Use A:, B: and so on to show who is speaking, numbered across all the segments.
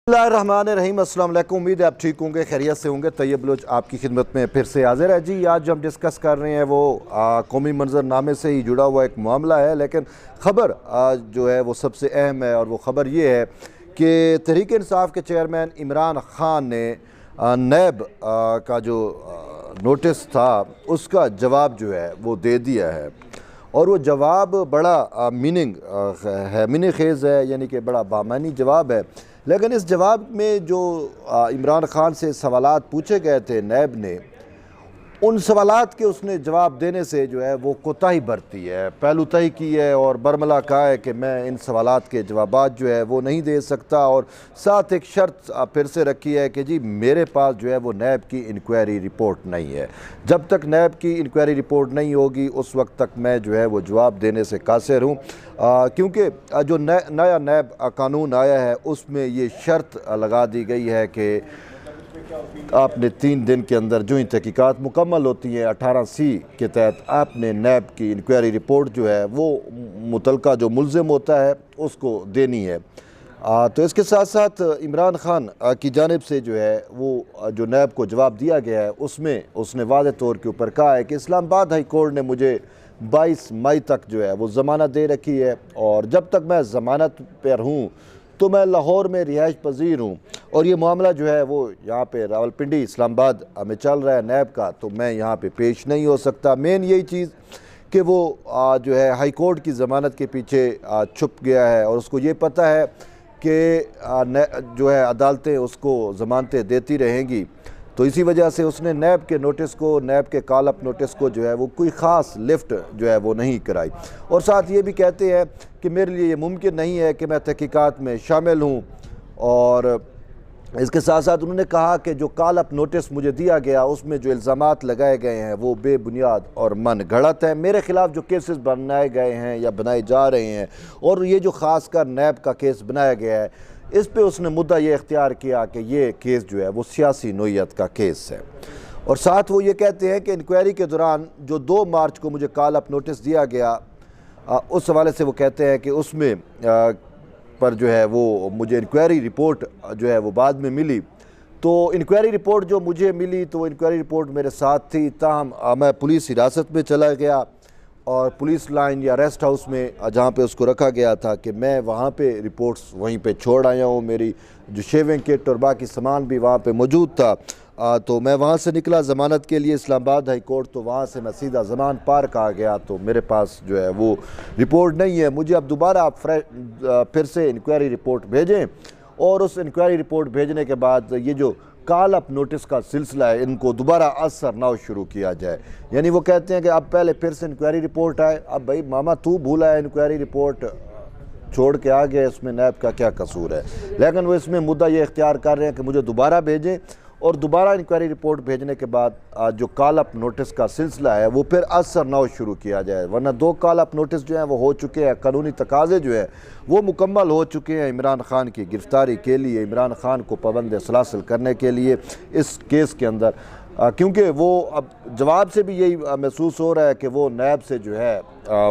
A: बिस्मिल्लाहिर्रहमानिर्रहीम। अस्सलाम वालेकुम। उम्मीद है आप ठीक होंगे, खैरियत से होंगे। तैयब बलोच आपकी खिदमत में फिर से हाजिर है जी। आज हम डिस्कस कर रहे हैं वो कौमी मंजरनामे से ही जुड़ा हुआ एक मामला है, लेकिन ख़बर जो है वो सबसे अहम है। और वो ख़बर ये है कि तहरीक इंसाफ के चेयरमैन इमरान ख़ान ने नैब का जो नोटिस था उसका जवाब जो है वो दे दिया है। और वो जवाब बड़ा मीनिंग खेज़ है, यानी कि बड़ा बामानी जवाब है। लेकिन इस जवाब में जो इमरान ख़ान से सवालात पूछे गए थे नैब ने, उन सवालात के उसने जवाब देने से जो है वो कोताही बरती है, पहलूतही की है और बरमला कहा है कि मैं इन सवालात के जवाबात जो है वो नहीं दे सकता। और साथ एक शर्त फिर से रखी है कि जी मेरे पास जो है वो नैब की इंक्वायरी रिपोर्ट नहीं है। जब तक नैब की इंक्वायरी रिपोर्ट नहीं होगी उस वक्त तक मैं जो है वो जवाब देने से कासिर हूँ, क्योंकि जो नया नैब कानून आया है उसमें ये शर्त लगा दी गई है कि आपने 3 दिन के अंदर जो ही तहकीकात मुकम्मल होती हैं 18C के तहत आपने नैब की इंक्वायरी रिपोर्ट जो है वो मुतलका जो मुल्ज़िम होता है उसको देनी है। तो इसके साथ साथ इमरान ख़ान की जानिब से जो है वो जो नैब को जवाब दिया गया है उसमें उसने वाज़ेह तौर के ऊपर कहा है कि इस्लामाबाद हाई कोर्ट ने मुझे 22 मई तक जो है वो ज़मानत दे रखी है, और जब तक मैं ज़मानत पर हूँ तो मैं लाहौर में रिहाइश पजीर हूँ। और ये मामला जो है वो यहाँ पे रावलपिंडी इस्लामाबाद में चल रहा है नैब का, तो मैं यहाँ पे पेश नहीं हो सकता। मेन यही चीज़ कि वो जो है हाई कोर्ट की ज़मानत के पीछे छुप गया है और उसको ये पता है कि जो है अदालतें उसको ज़मानतें देती रहेंगी। तो इसी वजह से उसने नैब के नोटिस को, नैब के कॉल अप नोटिस को जो है वो कोई ख़ास लिफ्ट जो है वो नहीं कराई। और साथ ये भी कहते हैं कि मेरे लिए ये मुमकिन नहीं है कि मैं तहकीकात में शामिल हूँ। और इसके साथ साथ उन्होंने कहा कि जो कॉल अप नोटिस मुझे दिया गया उसमें जो इल्ज़ामात लगाए गए हैं वो बेबुनियाद और मन गढ़ंत है। मेरे ख़िलाफ़ जो केसेस बनाए गए हैं या बनाए जा रहे हैं, और ये जो ख़ासकर नैब का केस बनाया गया है, इस पे उसने मुद्दा ये इख्तियार किया कि ये केस जो है वो सियासी नोयत का केस है। और साथ वो ये कहते हैं कि इंक्वायरी के दौरान जो 2 मार्च को मुझे कॉल अप नोटिस दिया गया, उस हवाले से वो कहते हैं कि उसमें पर जो है वो मुझे इंक्वायरी रिपोर्ट जो है वो बाद में मिली। तो इंक्वायरी रिपोर्ट जो मुझे मिली तो इंक्वायरी रिपोर्ट मेरे साथ थी, ताहम मैं पुलिस हिरासत में चला गया और पुलिस लाइन या रेस्ट हाउस में जहाँ पे उसको रखा गया था कि मैं वहाँ पे रिपोर्ट्स वहीं पे छोड़ आया हूँ। मेरी जो शेविंग किट और बाकी सामान भी वहाँ पे मौजूद था। तो मैं वहाँ से निकला ज़मानत के लिए इस्लामाबाद हाई कोर्ट, तो वहाँ से मैं सीधा ज़मान पार्क आ गया। तो मेरे पास जो है वो रिपोर्ट नहीं है। मुझे अब दोबारा आप फिर से इंक्वायरी रिपोर्ट भेजें, और उस इंक्वायरी रिपोर्ट भेजने के बाद ये जो कॉल अप नोटिस का सिलसिला है इनको दोबारा असर ना शुरू किया जाए। यानी वो कहते हैं कि अब पहले फिर से इंक्वायरी रिपोर्ट आए। अब भाई मामा तू भूला है, इंक्वायरी रिपोर्ट छोड़ के आ गया, इसमें नैब का क्या कसूर है। लेकिन वो इसमें मुद्दा ये इख्तियार कर रहे हैं कि मुझे दोबारा भेजें, और दोबारा इंक्वायरी रिपोर्ट भेजने के बाद जो कॉल अप नोटिस का सिलसिला है वो फिर असर ना शुरू किया जाए। वरना 2 कॉल अप नोटिस जो हैं वो हो चुके हैं, कानूनी तकाजे जो है वो मुकम्मल हो चुके हैं इमरान ख़ान की गिरफ़्तारी के लिए, इमरान ख़ान को पाबंद सलासिल करने के लिए इस केस के अंदर। क्योंकि वो अब जवाब से भी यही महसूस हो रहा है कि वो नैब से जो है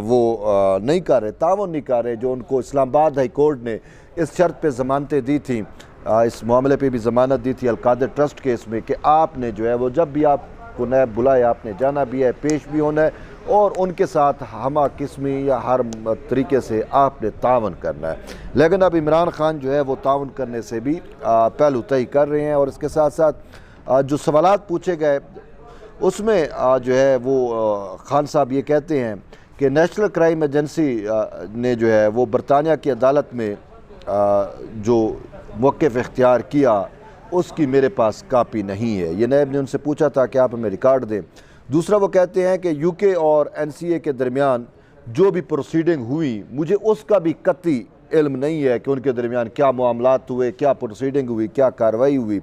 A: वो नहीं कर रहे, तावन नहीं कर रहे। जो उनको इस्लामाबाद हाई कोर्ट ने इस शर्त पे ज़मानतें दी थी, इस मामले पे भी ज़मानत दी थी अलकादर ट्रस्ट केस में, कि आपने जो है वो जब भी आपको नैब बुलाए आपने जाना भी है, पेश भी होना है, और उनके साथ हमा किस्मी या हर तरीके से आपने तावन करना है। लेकिन अब इमरान ख़ान जो है वो तावन करने से भी पहलू तय कर रहे हैं। और इसके साथ साथ जो सवालात पूछे गए उसमें जो है वो ख़ान साहब ये कहते हैं कि नेशनल क्राइम एजेंसी ने जो है वो बरतानिया की अदालत में जो मौक़िफ़ इख्तियार किया उसकी मेरे पास कापी नहीं है। ये नैब ने उनसे पूछा था कि आप हमें रिकॉर्ड दें। दूसरा वो कहते हैं कि यूके और NCA के दरमियान जो भी प्रोसीडिंग हुई मुझे उसका भी कतई इल्म नहीं है कि उनके दरमियान क्या मामलात हुए, क्या प्रोसीडिंग हुई, क्या कार्रवाई हुई।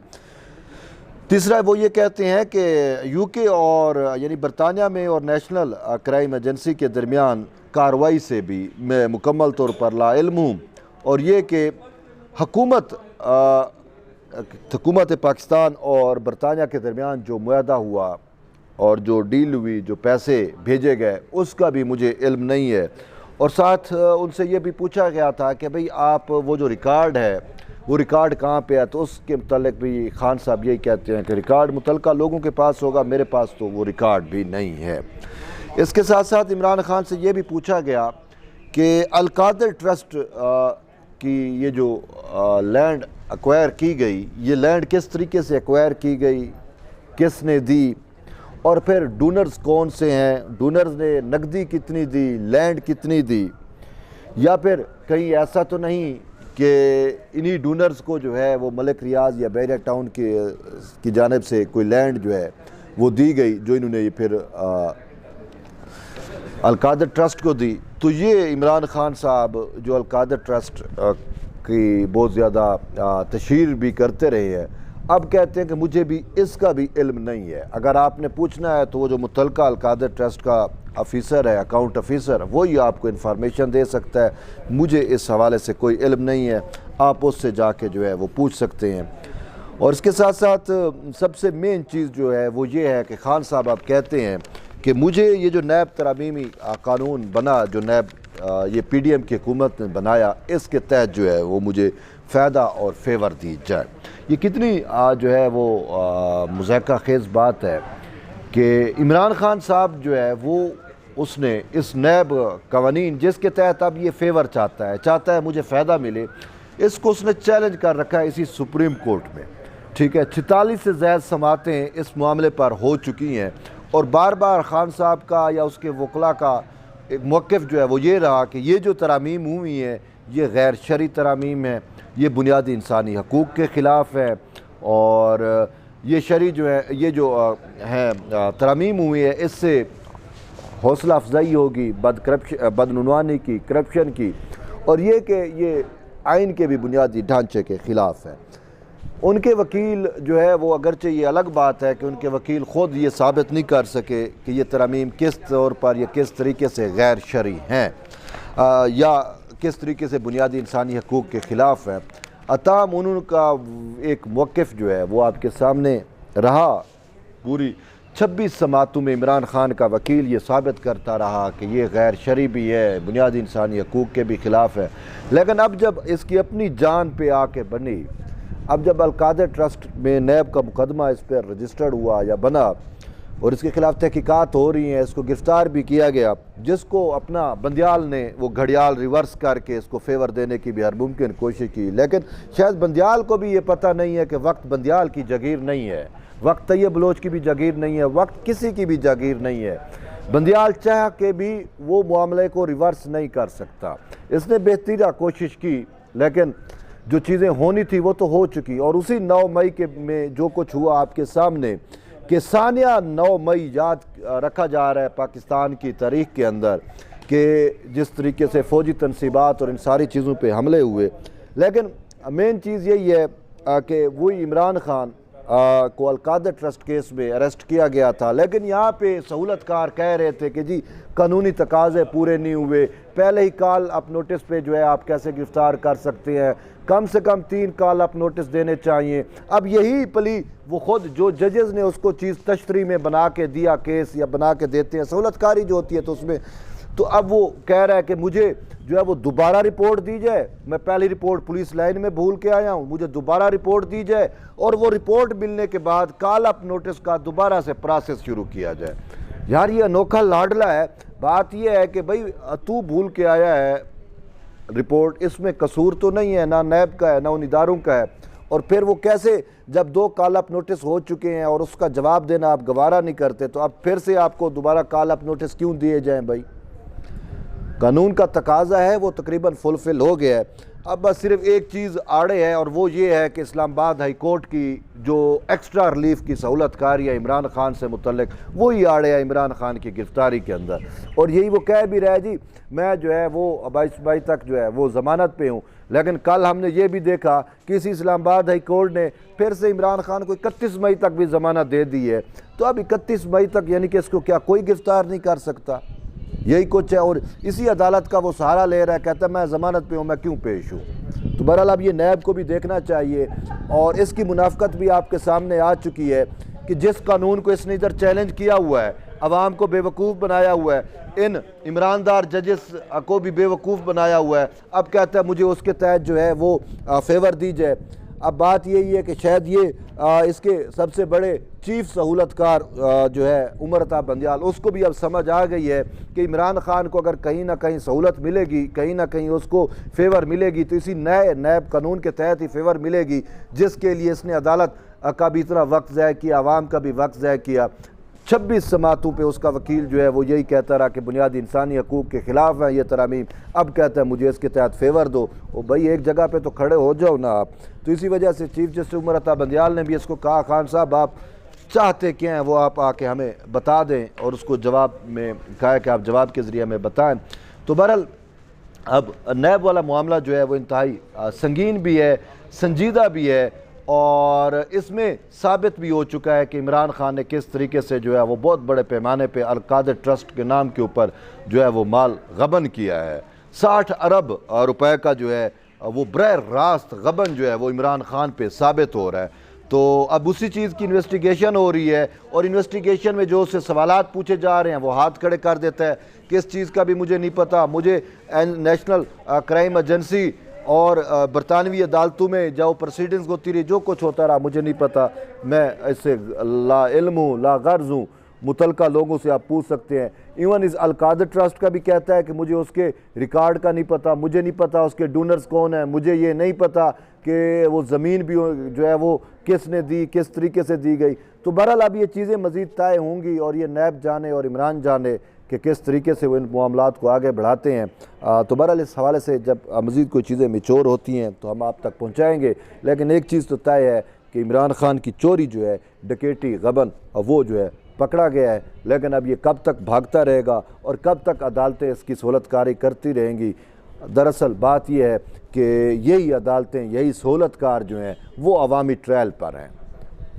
A: तीसरा वो ये कहते हैं कि यूके और यानी बरतानिया में और नेशनल क्राइम एजेंसी के दरमियान कार्रवाई से भी मैं मुकम्मल तौर पर लाइल्म हूँ, और ये कि हुकूमत पाकिस्तान और बरतानिया के दरमियान जो मुआहदा हुआ और जो डील हुई, जो पैसे भेजे गए, उसका भी मुझे इल्म नहीं है। और साथ उनसे ये भी पूछा गया था कि भाई आप वो जो रिकॉर्ड है वो रिकॉर्ड कहाँ पे है, तो उसके मुतालिक भी खान साहब यही कहते हैं कि रिकॉर्ड मुतल्लिका लोगों के पास होगा, मेरे पास तो वो रिकॉर्ड भी नहीं है। इसके साथ साथ इमरान खान से ये भी पूछा गया कि अल-कादर ट्रस्ट की ये जो लैंड एक्वायर की गई, ये लैंड किस तरीके से एक्वायर की गई, किसने दी, और फिर डोनर्स कौन से हैं, डोनर्स ने नकदी कितनी दी, लैंड कितनी दी, या फिर कहीं ऐसा तो नहीं कि इन्हीं डोनर्स को जो है वो मलिक रियाज या बहरिया टाउन की जानिब से कोई लैंड जो है वो दी गई जो इन्होंने ये फिर अल-कादर ट्रस्ट को दी। तो ये इमरान खान साहब जो अल-कादर ट्रस्ट की बहुत ज़्यादा तशहीर भी करते रहे हैं, अब कहते हैं कि मुझे भी इसका भी इल्म नहीं है। अगर आपने पूछना है तो वो जो मुतल्लिका अल-कादर ट्रस्ट का ऑफिसर है, अकाउंट ऑफिसर, वही आपको इन्फॉर्मेशन दे सकता है। मुझे इस हवाले से कोई इल्म नहीं है, आप उससे जाके जो है वो पूछ सकते हैं। और इसके साथ साथ सबसे मेन चीज़ जो है वो ये है कि खान साहब आप कहते हैं कि मुझे ये जो नैब तरामीमी कानून बना, जो नैब ये PDM की हुकूमत ने बनाया, इसके तहत जो है वो मुझे फ़ायदा और फेवर दी जाए। ये कितनी जो है वो मुज़ाहिका खेज़ बात है कि इमरान खान साहब जो है वो उसने इस नैब कवानीन जिसके तहत अब ये फेवर चाहता है मुझे फ़ायदा मिले, इसको उसने चैलेंज कर रखा है इसी सुप्रीम कोर्ट में। ठीक है, 46 से ज़्यादा समातें इस मामले पर हो चुकी हैं और बार बार खान साहब का या उसके वकला का एक मौक़िफ़ जो है वो ये रहा कि ये जो तरामीम हुई हैं ये गैर शरई तरामीम है, ये बुनियादी इंसानी हकूक़ के ख़िलाफ़ है, और ये शरी जो है ये जो है तरामीम हुई है इससे हौसला अफजाई होगी बदनुनवानी की, करप्शन की, और ये कि ये आइन के भी बुनियादी ढांचे के ख़िलाफ़ है। उनके वकील जो है वो, अगरचे ये अलग बात है कि उनके वकील ख़ुद ये साबित नहीं कर सके कि ये तरामीम किस तौर पर या किस तरीके से गैर शरई हैं या किस तरीके से बुनियादी इंसानी हकूक़ के ख़िलाफ़ है। अताम उनका एक मौक़िफ़ जो है वो आपके सामने रहा। पूरी 26 समातों में इमरान खान का वकील ये साबित करता रहा कि ये गैर शरई भी है, बुनियादी इंसानी हकूक़ के भी ख़िलाफ़ है। लेकिन अब जब इसकी अपनी जान पे आके बनी, अब जब अल-कादर ट्रस्ट में नैब का मुकदमा इस पर रजिस्टर्ड हुआ या बना और इसके ख़िलाफ़ तहकीकात हो रही हैं, इसको गिरफ़्तार भी किया गया, जिसको अपना बंदियाल ने वो घड़ियाल रिवर्स करके इसको फेवर देने की भी हर मुमकिन कोशिश की, लेकिन शायद बंदियाल को भी ये पता नहीं है कि वक्त बंदियाल की जागीर नहीं है, वक्त तैयब बलोच की भी जागीर नहीं है, वक्त किसी की भी जागीर नहीं है। बंदियाल चाह के भी वो मामले को रिवर्स नहीं कर सकता। इसने बेहतरीन कोशिश की, लेकिन जो चीज़ें होनी थी वो तो हो चुकी। और उसी 9 मई के में जो कुछ हुआ आपके सामने कि सानिया 9 मई याद रखा जा रहा है पाकिस्तान की तारीख़ के अंदर कि जिस तरीके से फ़ौजी तनसीबात और इन सारी चीज़ों पे हमले हुए। लेकिन मेन चीज़ यही है कि वही इमरान खान को अल-कादर ट्रस्ट केस में अरेस्ट किया गया था, लेकिन यहाँ पे सहूलतकार कह रहे थे कि जी कानूनी तकाज़े पूरे नहीं हुए, पहले ही कॉल अप नोटिस पे जो है आप कैसे गिरफ़्तार कर सकते हैं, कम से कम 3 कॉल अप नोटिस देने चाहिए। अब यही पली वो ख़ुद जो जजेस ने उसको चीज़ तशरी में बना के दिया केस या बना के देते हैं, सहूलतकारी जो होती है तो उसमें, तो अब वो कह रहा है कि मुझे जो है वो दोबारा रिपोर्ट दी जाए, मैं पहली रिपोर्ट पुलिस लाइन में भूल के आया हूँ, मुझे दोबारा रिपोर्ट दी जाए और वो रिपोर्ट मिलने के बाद कॉल अप नोटिस का दोबारा से प्रोसेस शुरू किया जाए। यार ये अनोखा लाडला है। बात ये है कि भाई तू भूल के आया है रिपोर्ट, इसमें कसूर तो नहीं है, ना नैब का है ना उन इदारों का है, और फिर वो कैसे जब 2 कॉल अप नोटिस हो चुके हैं और उसका जवाब देना आप गवारा नहीं करते, तो अब फिर से आपको दोबारा कॉल अप नोटिस क्यों दिए जाएँ भाई? कानून का तकाजा है वो तकरीबन फुलफिल हो गया है। अब बस सिर्फ एक चीज़ आड़े है और वो ये है कि इस्लामाबाद हाई कोर्ट की जो एक्स्ट्रा रिलीफ की सहूलतकारी है इमरान खान से मुतल्लिक, वही आड़े है इमरान खान की गिरफ़्तारी के अंदर। और यही वो कह भी रहा है जी मैं जो है वो 22 मई तक जो है वो ज़मानत पे हूँ, लेकिन कल हमने ये भी देखा कि इसी इस्लामाबाद हाई कोर्ट ने फिर से इमरान खान को 31 मई तक भी ज़मानत दे दी है। तो अब 31 मई तक यानी कि इसको क्या कोई गिरफ़्तार नहीं कर सकता? यही कुछ है। और इसी अदालत का वो सहारा ले रहा है, कहता है मैं ज़मानत पे हूँ, मैं क्यों पेश हूँ। तो बहरहाल अब ये नैब को भी देखना चाहिए और इसकी मुनाफ़कत भी आपके सामने आ चुकी है कि जिस कानून को इसने इधर चैलेंज किया हुआ है अवाम को बेवकूफ़ बनाया हुआ है, इन ईमानदार जजेस को भी बेवकूफ़ बनाया हुआ है। अब कहता है मुझे उसके तहत जो है वो फेवर दी जाए। अब बात यही है कि शायद ये इसके सबसे बड़े चीफ सहूलतकार जो है उमर अता बंदियाल, उसको भी अब समझ आ गई है कि इमरान खान को अगर कहीं ना कहीं सहूलत मिलेगी, कहीं ना कहीं उसको फेवर मिलेगी, तो इसी नए नैब कानून के तहत ही फेवर मिलेगी, जिसके लिए इसने अदालत का भी इतना वक्त ज़ाय किया, आवाम का भी वक्त ज़ाय किया। 26 समातों पे उसका वकील जो है वो यही कहता रहा कि बुनियादी इंसानी हकूक़ के ख़िलाफ़ है ये तरामीम। अब कहता है मुझे इसके तहत फेवर दो। ओ भाई, एक जगह पे तो खड़े हो जाओ ना आप। तो इसी वजह से चीफ जस्टिस उमर अता बंदियाल ने भी इसको कहा, खान साहब आप चाहते क्या हैं वो आप आके हमें बता दें, और उसको जवाब में कहा कि आप जवाब के ज़रिए हमें बताएँ। तो बहरहाल अब नैब वाला मामला जो है वो इंतहाई संगीन भी है, संजीदा भी है, और इसमें साबित भी हो चुका है कि इमरान खान ने किस तरीके से जो है वो बहुत बड़े पैमाने पे अल-कादिर ट्रस्ट के नाम के ऊपर जो है वो माल गबन किया है। 60 अरब रुपए का जो है वो बरह रास्त गबन जो है वो इमरान खान पे साबित हो रहा है। तो अब उसी चीज़ की इन्वेस्टिगेशन हो रही है, और इन्वेस्टिगेशन में जो उससे सवालात पूछे जा रहे हैं वो हाथ खड़े कर देता है। किस चीज़ का भी मुझे नहीं पता, मुझे नेशनल क्राइम एजेंसी और बरतानवी अदालतों में जो प्रोसीडिंग्स होती रही, जो कुछ होता रहा मुझे नहीं पता। मैं इससे ला इल्म हूँ, ला गर्ज हूँ, मुतलका लोगों से आप पूछ सकते हैं। इवन इस अल-कादिर ट्रस्ट का भी कहता है कि मुझे उसके रिकॉर्ड का नहीं पता, मुझे नहीं पता उसके डोनर्स कौन है, मुझे ये नहीं पता कि वो ज़मीन भी जो है वो किसने दी, किस तरीके से दी गई। तो बहरहाल अब ये चीज़ें मज़ीद तय होंगी, और ये नैब जाने और इमरान जाने कि किस तरीके से वो इन मामलात को आगे बढ़ाते हैं। तो बहरहाल इस हवाले से जब मज़ीद कोई चीज़ें मिचोर होती हैं तो हम आप तक पहुँचाएँगे। लेकिन एक चीज़ तो तय है कि इमरान खान की चोरी जो है, डकैती, गबन, वो जो है पकड़ा गया है। लेकिन अब ये कब तक भागता रहेगा और कब तक अदालतें इसकी सहूलतकारी करती रहेंगी। दरअसल बात यह है कि यही अदालतें, यही सहूलतकार जो हैं वो अवामी ट्रायल पर हैं।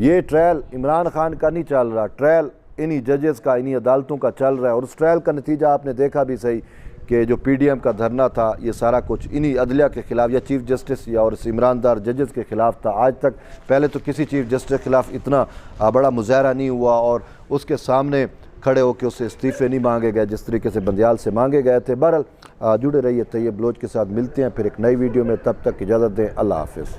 A: ये ट्रायल इमरान खान का नहीं चल रहा, ट्रायल इन्हीं जजेस का, इन्हीं अदालतों का चल रहा है। और उस ट्रायल का नतीजा आपने देखा भी सही कि जो PDM का धरना था, ये सारा कुछ इन्हीं अदलिया के ख़िलाफ़ या चीफ जस्टिस या और ईमानदार जजेस के ख़िलाफ़ था। आज तक पहले तो किसी चीफ जस्टिस के ख़िलाफ़ इतना बड़ा मुजाहरा नहीं हुआ, और उसके सामने खड़े होकर उससे इस्तीफ़े नहीं मांगे गए जिस तरीके से बंदियाल से मांगे गए थे। बहरहाल जुड़े रहिए तैयब बलोच के साथ, मिलते हैं फिर एक नई वीडियो में। तब तक इजाज़त दें, अल्लाह हाफ़िज़।